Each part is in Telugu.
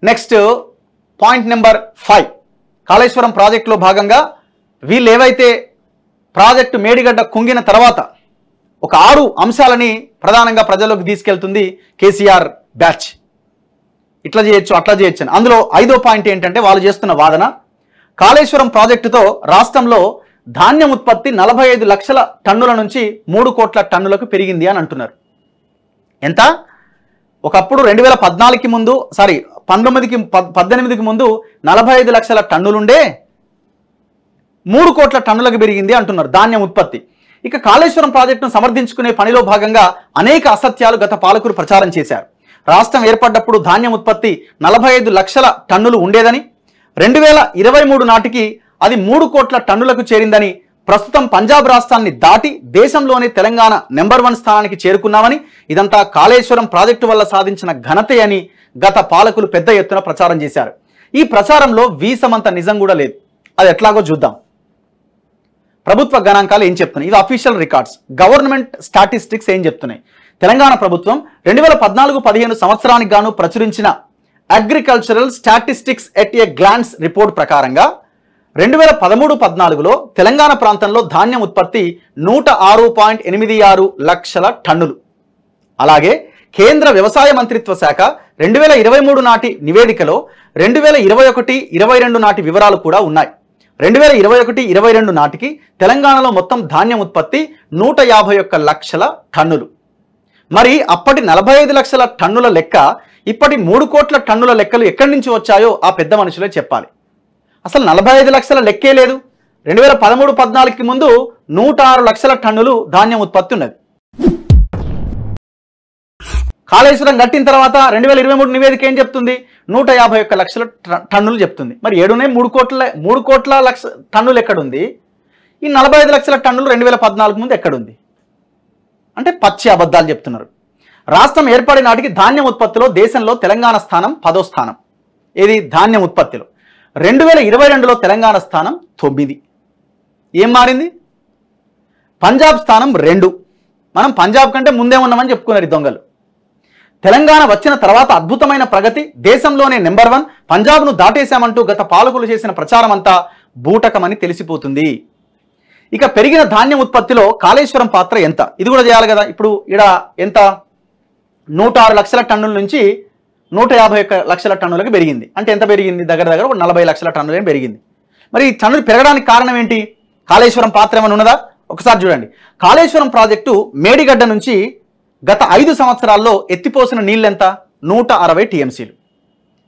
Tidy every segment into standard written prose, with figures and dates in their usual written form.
నెక్స్ట్ పాయింట్ నెంబర్ 5, కాళేశ్వరం ప్రాజెక్టులో భాగంగా వీళ్ళు ఏవైతే ప్రాజెక్టు మేడిగడ్డ కుంగిన తర్వాత ఒక 6 అంశాలని ప్రధానంగా ప్రజల్లోకి తీసుకెళ్తుంది కేసీఆర్ బ్యాచ్. ఇట్లా చేయొచ్చు అట్లా చేయొచ్చు అని. అందులో 5వ పాయింట్ ఏంటంటే వాళ్ళు చేస్తున్న వాదన, కాళేశ్వరం ప్రాజెక్టుతో రాష్ట్రంలో ధాన్యం ఉత్పత్తి 45 లక్షల టన్నుల నుంచి 3 కోట్ల టన్నులకు పెరిగింది అని అంటున్నారు. ఎంత? ఒకప్పుడు 2014కి ముందు 18కి ముందు 45 లక్షల టన్నులుండే 3 కోట్ల టన్నులకు పెరిగింది అంటున్నారు ధాన్యం ఉత్పత్తి. ఇక కాళేశ్వరం ప్రాజెక్టును సమర్థించుకునే పనిలో భాగంగా అనేక అసత్యాలు గత పాలకులు ప్రచారం చేశారు. రాష్ట్రం ఏర్పడ్డప్పుడు ధాన్యం ఉత్పత్తి 45 లక్షల టన్నులు ఉండేదని, 2023 నాటికి అది 3 కోట్ల టన్నులకు చేరిందని, ప్రస్తుతం పంజాబ్ రాష్ట్రాన్ని దాటి దేశంలోనే తెలంగాణ నెంబర్ 1 స్థానానికి చేరుకున్నామని, ఇదంతా కాళేశ్వరం ప్రాజెక్టు వల్ల సాధించిన ఘనతే అని గత పాలకులు పెద్ద ఎత్తున ప్రచారం చేశారు. ఈ ప్రచారంలో వీసమంత నిజం కూడా లేదు. అది ఎట్లాగో చూద్దాం. ప్రభుత్వ గణాంకాలు ఏం చెప్తున్నాయి? ఇది అఫీషియల్ రికార్డ్స్, గవర్నమెంట్ స్టాటిస్టిక్స్ ఏం చెప్తున్నాయి? తెలంగాణ ప్రభుత్వం 2014-15 సంవత్సరానికి గాను ప్రచురించిన agricultural statistics at a glance report ప్రకారంగా 2013-14లో తెలంగాణ ప్రాంతంలో ధాన్యం ఉత్పత్తి 106.86 లక్షల టన్నులు. అలాగే కేంద్ర వ్యవసాయ మంత్రిత్వ శాఖ 2023 నాటి నివేదికలో 2021-22 నాటి వివరాలు కూడా ఉన్నాయి. 2021-22 నాటికి తెలంగాణలో మొత్తం ధాన్యం ఉత్పత్తి 151 లక్షల టన్నులు. మరి అప్పటి 45 లక్షల టన్నుల లెక్క, ఇప్పటి 3 కోట్ల టన్నుల లెక్కలు ఎక్కడి నుంచి వచ్చాయో ఆ పెద్ద మనుషులే చెప్పాలి. అసలు 45 లక్షల లెక్కే లేదు. 2013-14కి ముందు 106 లక్షల టన్నులు ధాన్యం ఉత్పత్తి ఉన్నది. కాళేశ్వరం కట్టిన తర్వాత 2023 నివేదిక ఏం చెప్తుంది? 151 లక్షల టన్నులు చెప్తుంది. మరి ఏడునే 3 కోట్ల లక్ష టన్నులు ఎక్కడుంది? ఈ 45 లక్షల టన్నులు 2014 ముందు ఎక్కడుంది? అంటే పచ్చి అబద్ధాలు చెప్తున్నారు. రాష్ట్రం ఏర్పడిన నాటికి ధాన్యం ఉత్పత్తిలో దేశంలో తెలంగాణ స్థానం 10వ స్థానం. ఏది? ధాన్యం ఉత్పత్తిలో. 2022లో తెలంగాణ స్థానం 9. ఏం మారింది? పంజాబ్ స్థానం 2. మనం పంజాబ్ కంటే ముందే ఉన్నామని చెప్పుకున్నారు ఈ దొంగలు. తెలంగాణ వచ్చిన తర్వాత అద్భుతమైన ప్రగతి, దేశంలోనే నెంబర్ 1, పంజాబ్ను దాటేశామంటూ గత పాలకులు చేసిన ప్రచారం అంతా బూటకమని తెలిసిపోతుంది. ఇక పెరిగిన ధాన్యం ఉత్పత్తిలో కాళేశ్వరం పాత్ర ఎంత? ఇది కూడా చేయాలి కదా. ఇప్పుడు ఇక్కడ ఎంత? 106 లక్షల టన్నుల నుంచి 151 లక్షల టన్నులకు పెరిగింది. అంటే ఎంత పెరిగింది? దగ్గర ఒక 40 లక్షల టన్నులు పెరిగింది. మరి ఈ టన్నులు పెరగడానికి కారణం ఏంటి? కాళేశ్వరం పాత్ర ఏమైనా ఉన్నదా? ఒకసారి చూడండి. కాళేశ్వరం ప్రాజెక్టు మేడిగడ్డ నుంచి గత 5 సంవత్సరాల్లో ఎత్తిపోసిన నీళ్ళు ఎంత? 160 టీఎంసీలు.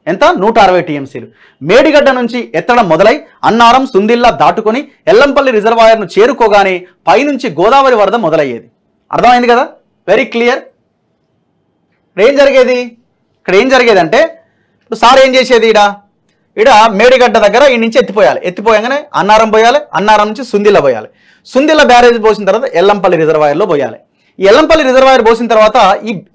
ఎంత? 160 టీఎంసీలు. మేడిగడ్డ నుంచి ఎత్తడం మొదలై అన్నారం, సుందిల్లా దాటుకొని ఎల్లంపల్లి రిజర్వాయర్ను చేరుకోగానే పైనుంచి గోదావరి వరద మొదలయ్యేది. అర్థమైంది కదా? Very clear. ఇక్కడ ఏం జరిగేదంటే ఇప్పుడు సార్ ఏం చేసేది? ఈడ మేడిగడ్డ దగ్గర ఈ నుంచి ఎత్తిపోయాగానే అన్నారం పోయాలి, అన్నారం నుంచి సుందిల్ల పోయాలి, సుందిల్ల బ్యారేజ్ పోసిన తర్వాత ఎల్లంపల్లి రిజర్వాయర్లో పోయాలి. ఈ ఎల్లంపల్లి రిజర్వాయర్ పోసిన తర్వాత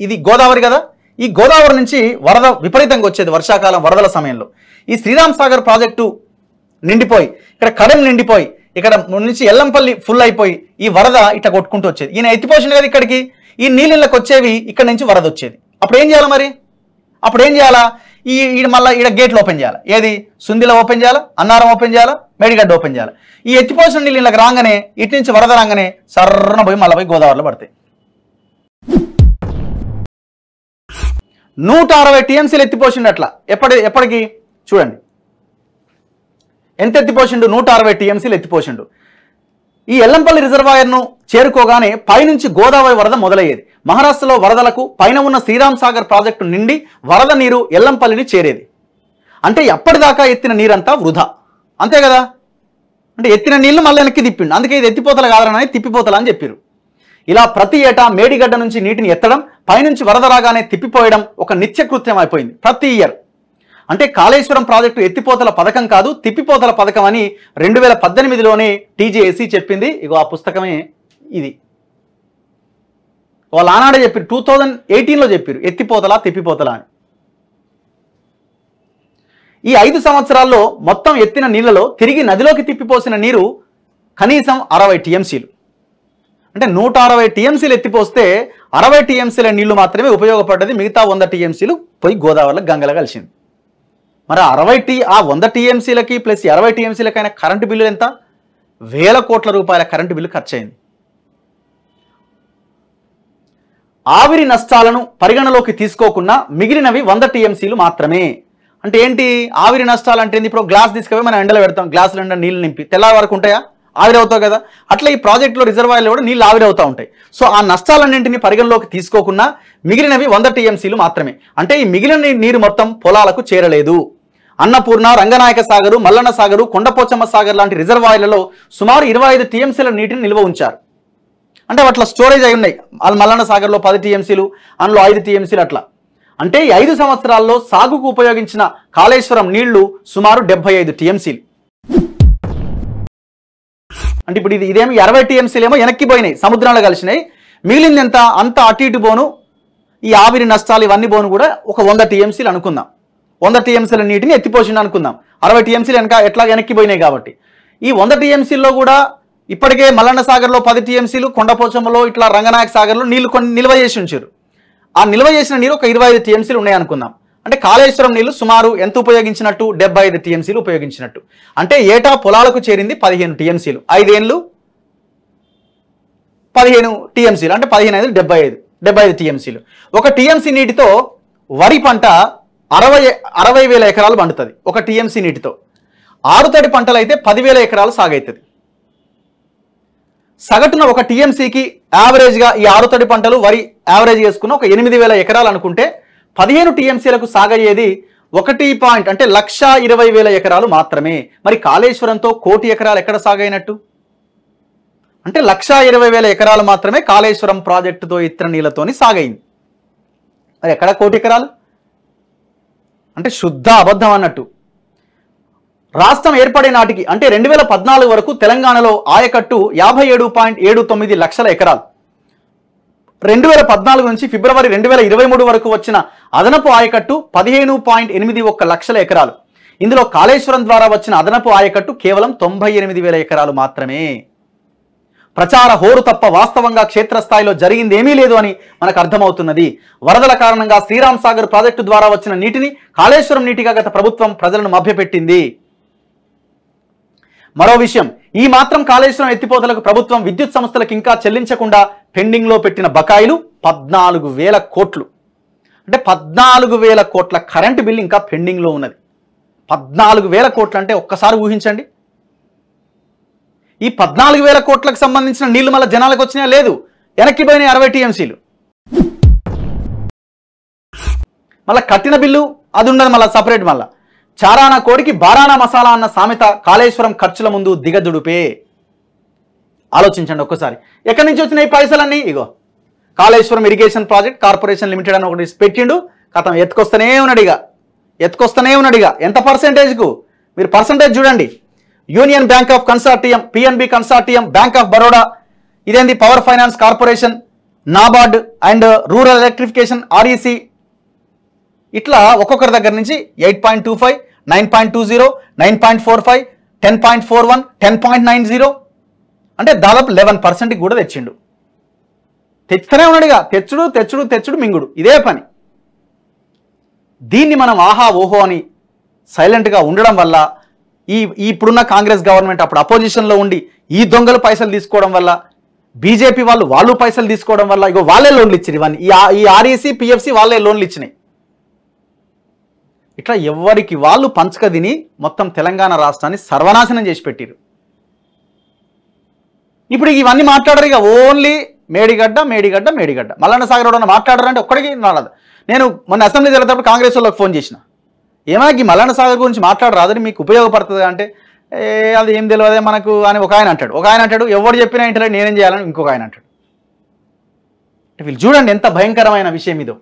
ఇది గోదావరి కదా, ఈ గోదావరి నుంచి వరద విపరీతంగా వచ్చేది వర్షాకాలం వరదల సమయంలో. ఈ శ్రీరామ్ సాగర్ ప్రాజెక్టు నిండిపోయి, ఇక్కడ కడెం నిండిపోయి, ఇక్కడ నుంచి ఎల్లంపల్లి ఫుల్ అయిపోయి ఈ వరద ఇట్లా కొట్టుకుంటూ వచ్చేది. ఈయన ఎత్తిపోసిన కదా ఇక్కడికి, ఈ నీళ్ళకి వచ్చేవి ఇక్కడ నుంచి వరద వచ్చేది. అప్పుడు ఏం చేయాలి? మరి అప్పుడు ఏం చేయాలా? మళ్ళీ ఈడ గేట్లు ఓపెన్ చేయాలి. ఏది? సుందిల ఓపెన్ చేయాలా, అన్నారం ఓపెన్ చేయాలా, మేడిగడ్డ ఓపెన్ చేయాలి. ఈ ఎత్తిపోసిన నీళ్ళు ఇళ్ళకి రాగానే ఇటు నుంచి వరద రాగానే సర్రన పోయి మళ్ళీ పోయి గోదావరిలో పడతాయి. 160 టీఎంసీలు ఎత్తిపోసిండు. అట్లా ఎప్పటికి చూడండి ఎంత ఎత్తిపోసిండు? 160 టీఎంసీలు ఎత్తిపోసిండు. ఈ ఎల్లంపల్లి రిజర్వాయర్ను చేరుకోగానే పైనుంచి గోదావరి వరద మొదలయ్యేది. మహారాష్ట్రలో వరదలకు పైన ఉన్న శ్రీరామ్ సాగర్ ప్రాజెక్టు నిండి వరద నీరు ఎల్లంపల్లిని చేరేది. అంటే ఎప్పటిదాకా ఎత్తిన నీరంతా వృధా, అంతే కదా? అంటే ఎత్తిన నీళ్లు మళ్ళీ వెనక్కి తిప్పిండు. అందుకే ఇది ఎత్తిపోతల కాదనని తిప్పిపోతల అని చెప్పారు. ఇలా ప్రతి ఏటా మేడిగడ్డ నుంచి నీటిని ఎత్తడం, పైనుంచి వరద రాగానే తిప్పిపోయడం ఒక నిత్యకృత్యం అయిపోయింది ప్రతి ఇయర్. అంటే కాళేశ్వరం ప్రాజెక్టు ఎత్తిపోతల పథకం కాదు, తిప్పిపోతల పథకం అని 2018లోనే టీజేఏసీ చెప్పింది. ఇగో ఆ పుస్తకమే ఇది. వాళ్ళు ఆనాడే చెప్పారు, 2018లో చెప్పారు ఎత్తిపోతల తిప్పిపోతల అని. ఈ 5 సంవత్సరాల్లో మొత్తం ఎత్తిన నీళ్లలో తిరిగి నదిలోకి తిప్పిపోసిన నీరు కనీసం 60 టీఎంసీలు. అంటే 160 టీఎంసీలు ఎత్తిపోస్తే 60 టీఎంసీల నీళ్లు మాత్రమే ఉపయోగపడ్డది. మిగతా 100 టీఎంసీలు పోయి గోదావరిలో గంగలో కలిసింది. మరి ఆ 100 టీఎంసీలకి ప్లస్ 20 టీఎంసీలకైనా కరెంటు బిల్లు ఎంత? వేల కోట్ల రూపాయల కరెంటు బిల్లు ఖర్చయింది. ఆవిరి నష్టాలను పరిగణలోకి తీసుకోకుండా మిగిలినవి 100 టీఎంసీలు మాత్రమే. అంటే ఏంటి ఆవిరి నష్టాలు అంటే? ఇప్పుడు గ్లాస్ తీసుకుపోయి మనం ఎండలో పెడతాం, గ్లాసులు ఎండ నీళ్ళు నింపి తెల్లారి వరకు ఉంటాయా? ఆవిరి అవుతావు కదా. అట్లా ఈ ప్రాజెక్టులో రిజర్వాయర్లో కూడా నీళ్ళు ఆవిరి అవుతూ ఉంటాయి. సో ఆ నష్టాలన్నింటినీ పరిగణలోకి తీసుకోకుండా మిగిలినవి 100 టీఎంసీలు మాత్రమే. అంటే ఈ మిగిలిన నీరు మొత్తం పొలాలకు చేరలేదు. అన్నపూర్ణ, రంగనాయక సాగరు, మల్లన్న సాగరు, కొండపోచమ్మ సాగర్ లాంటి రిజర్వాయర్లలో సుమారు 25 టీఎంసీల నీటిని నిల్వ ఉంచారు. అంటే అట్లా స్టోరేజ్ అయి ఉన్నాయి. మల్లన్న సాగర్లో 10 టీఎంసీలు, అందులో 5 టీఎంసీలు అట్లా. అంటే ఈ 5 సంవత్సరాల్లో సాగుకు ఉపయోగించిన కాళేశ్వరం నీళ్లు సుమారు 75 టీఎంసీలు. అంటే ఇప్పుడు ఇదేమో 20 టీఎంసీలు ఏమో వెనక్కి పోయినాయి, సముద్రంలో కలిసినాయి. మిగిలింది ఎంత? అంత అటు ఇటు బోను, ఈ ఆవిరి నష్టాలు ఇవన్నీ బోను కూడా ఒక 100 టీఎంసీలు అనుకుందాం. 100 టీఎంసీల నీటిని ఎత్తిపోసింది అనుకుందాం. 60 టీఎంసీలు ఎట్లా వెనక్కి పోయినాయి కాబట్టి. ఈ 100 టీఎంసీల్లో కూడా ఇప్పటికే మల్లన్న సాగర్లో 10 టీఎంసీలు, కొండపోచమ్మలో ఇట్లా రంగనాయక సాగర్లో నీళ్లు కొన్ని నిల్వ చేసి ఉంచారు. ఆ నిల్వ చేసిన నీరు ఒక 25 టీఎంసీలు ఉన్నాయి అనుకుందాం. అంటే కాళేశ్వరం నీళ్లు సుమారు ఎంత ఉపయోగించినట్టు? 75 టీఎంసీలు ఉపయోగించినట్టు. అంటే ఏటా పొలాలకు చేరింది 15 టీఎంసీలు. 5 ఏళ్ళు 15 టీఎంసీలు అంటే 15 75 టీఎంసీలు. ఒక టీఎంసీ నీటితో వరి పంట 60,000 ఎకరాలు పండుతుంది. ఒక టీఎంసీ నీటితో. ఆరుతడి పంటలు అయితే 10,000 ఎకరాలు సాగవుతుంది. సగటున ఒక టీఎంసీకి యావరేజ్గా ఈ ఆరుతడి పంటలు వరి యావరేజ్ చేసుకున్న ఒక 8,000 ఎకరాలు అనుకుంటే 15 టీఎంసీలకు సాగయ్యేది 1 అంటే 1,20,000 ఎకరాలు మాత్రమే. మరి కాళేశ్వరంతో 1 కోటి ఎకరాలు ఎక్కడ సాగైనట్టు? అంటే 1,20,000 ఎకరాలు మాత్రమే కాళేశ్వరం ప్రాజెక్టుతో ఇతర నీళ్లతోని సాగైంది. మరి ఎక్కడ 1 కోటి ఎకరాలు? అంటే శుద్ధ అబద్ధం అన్నట్టు. రాష్ట్రం ఏర్పడే నాటికి అంటే 2014 వరకు తెలంగాణలో ఆయకట్టు 57.79 లక్షల ఎకరాలు. 2014 నుంచి ఫిబ్రవరి 2023 వరకు వచ్చిన అదనపు ఆయకట్టు 15.81 లక్షల ఎకరాలు. ఇందులో కాళేశ్వరం ద్వారా వచ్చిన అదనపు ఆయకట్టు కేవలం 98,000 ఎకరాలు మాత్రమే. ప్రచార హోరు తప్ప వాస్తవంగా క్షేత్రస్థాయిలో జరిగింది ఏమీ లేదు అని మనకు అర్థమవుతున్నది. వరదల కారణంగా శ్రీరామ్ సాగర్ ప్రాజెక్టు ద్వారా వచ్చిన నీటిని కాళేశ్వరం నీటిగా గత ప్రభుత్వం ప్రజలను మభ్యపెట్టింది. మరో విషయం, ఈ మాత్రం కాళేశ్వరం ఎత్తిపోతలకు ప్రభుత్వం విద్యుత్ సంస్థలకు ఇంకా చెల్లించకుండా పెండింగ్లో పెట్టిన బకాయిలు 14,000 కోట్లు. అంటే 14,000 కోట్ల కరెంటు బిల్లు ఇంకా పెండింగ్లో ఉన్నది. 14,000 కోట్లు అంటే ఒక్కసారి ఊహించండి. ఈ 14,000 కోట్లకు సంబంధించిన నీళ్లు మళ్ళీ జనాలకు వచ్చినాయా? లేదు, వెనక్కి పోయినాయి 60 టీఎంసీలు. మళ్ళీ కట్టిన బిల్లు అది ఉండదు, మళ్ళీ సపరేట్. మళ్ళీ చారానా కోడికి బారానా మసాలా అన్న సామెత కాళేశ్వరం ఖర్చుల ముందు దిగదుడుపే. ఆలోచించండి ఒక్కసారి. ఎక్కడి నుంచి వచ్చినాయి పైసలన్నీ? ఇగో Kaleshwaram Irrigation Project Corporation Limited అని ఒకటి పెట్టిండు. కథం ఎత్తుకొస్తూనే ఉన్నాడుగా. ఎంత పర్సెంటేజ్కు? మీరు పర్సెంటేజ్ చూడండి. Union Bank of consortium, PNB consortium, Bank of Baroda, ఇదేంది Power Finance Corporation, NABARD and Rural Electrification REC, ఇట్లా ఒక్కొక్కరి దగ్గర నుంచి 8.25, 9.20, 9.45, 10.41, 10.90 అంటే దాదాపు 11% కూడా తెచ్చిండు. తెచ్చుతూనే ఉన్నాడుగా. తెచ్చుడు మింగుడు, ఇదే పని. దీన్ని మనం ఆహా ఓహో అని సైలెంట్గా ఉండడం వల్ల ఇప్పుడున్న కాంగ్రెస్ గవర్నమెంట్ అప్పుడు అపోజిషన్లో ఉండి ఈ దొంగలు పైసలు తీసుకోవడం వల్ల, బీజేపీ వాళ్ళు పైసలు తీసుకోవడం వల్ల ఇగో వాళ్ళే లోన్లు ఇచ్చారు. ఇవన్నీ ఈ ఆర్ఈసి పిఎఫ్సి వాళ్ళే లోన్లు ఇచ్చినాయి. ఇట్లా ఎవరికి వాళ్ళు పంచక తిని మొత్తం తెలంగాణ రాష్ట్రాన్ని సర్వనాశనం చేసి పెట్టారు. ఇప్పుడు ఇవన్నీ మాట్లాడరు. ఇక ఓన్లీ మేడిగడ్డ. మల్లన్న సాగర్ ఎవడన్నా మాట్లాడారంటే ఒక్కడికి రాదు. నేను మొన్న అసెంబ్లీ జరిగేటప్పుడు కాంగ్రెస్ వాళ్ళకి ఫోన్ చేసిన, ఏమైనా ఈ మల్లన్న సాగర్ గురించి మాట్లాడరాదని మీకు ఉపయోగపడుతుంది అంటే, అది ఏం తెలియదే మనకు అని ఒక ఆయన అంటాడు. ఎవరు చెప్పినా ఇంటర్నెట్ నేనేం చేయాలని ఇంకొక ఆయన అంటాడు. వీళ్ళు చూడండి ఎంత భయంకరమైన విషయం ఇదో.